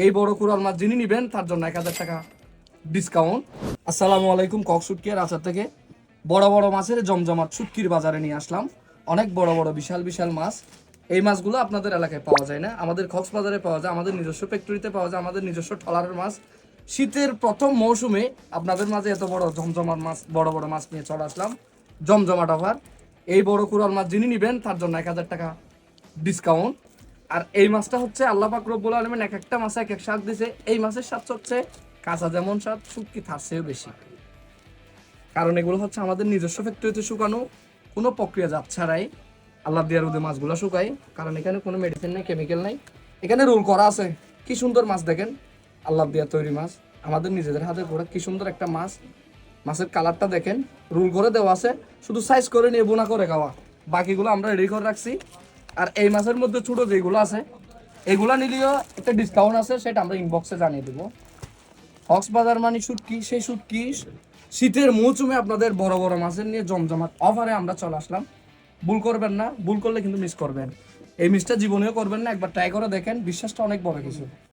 এই বড় কুরাল মাছ যিনি নিবেন তার জন্য 1000 টাকা ডিসকাউন্ট। আসসালামু আলাইকুম, কক শুটকি আর আচার থেকে বড় বড় মাছের জমজমাট শুটকির বাজারে নিয়ে আসলাম। অনেক বড় বড় বিশাল বিশাল মাছ। এই মাছগুলো আপনাদের এলাকায় পাওয়া যায় না, আমাদের কক্সবাজারে পাওয়া যায়, আমাদের নিজস্ব ফ্যাক্টরিতে পাওয়া যায়, আমাদের নিজস্ব ট্রলারের মাছ। শীতের প্রথম মৌসুমে আপনাদের মাঝে এত বড় জমজমাট মাছ, বড় বড় মাছ নিয়ে চলে আসলাম। জমজমাট অফার। এই বড় কুরাল মাছ যিনি নিবেন তার জন্য 1000 টাকা ডিসকাউন্ট। আর এই মাছটা হচ্ছে আল্লাহ পাক রব্বুল আলামিন এক একটা মাছে এক এক স্বাদ দিছে। এই মাছের স্বাদ হচ্ছে কাঁচা যেমন স্বাদ, শুটকি তার চেয়েও বেশি। কারণ এগুলো হচ্ছে আমাদের নিজস্ব ফ্যাক্টরিতে শুকানো, কোনো প্রক্রিয়াজাত ছাড়াই আল্লাহ দিয়ার রোদে মাছগুলো শুকাই। কারণ এখানে কোনো মেডিসিন নেই, কেমিক্যাল নেই, এখানে রোল করা আছে। কি সুন্দর মাছ দেখেন, আল্লাহ দিয়ার তৈরি মাছ, আমাদের নিজেদের হাতে করা কি সুন্দর একটা মাছ। মাছের কালারটা দেখেন, রোল করে দেওয়া আছে, শুধু সাইজ করে নিয়ে বোনা করে খাওয়া। বাকিগুলো আমরা রেডি করে রাখছি। আর এই মাছের মধ্যে ছোট যেগুলো আছে এগুলা নিলেও একটা ডিসকাউন্ট আছে, সেটা আমরা ইনবক্সে জানিয়ে দেবো। কক্সবাজার মানে শুটকি, সেই শুটকি শীতের মৌসুমে আপনাদের বড় বড় মাছের নিয়ে জমজমাট অফারে আমরা চলে আসলাম। ভুল করবেন না, ভুল করলে কিন্তু মিস করবেন। এই মিসটা জীবনেও করবেন না, একবার ট্রাই করে দেখেন, বিশ্বাসটা অনেক বড় কিছু।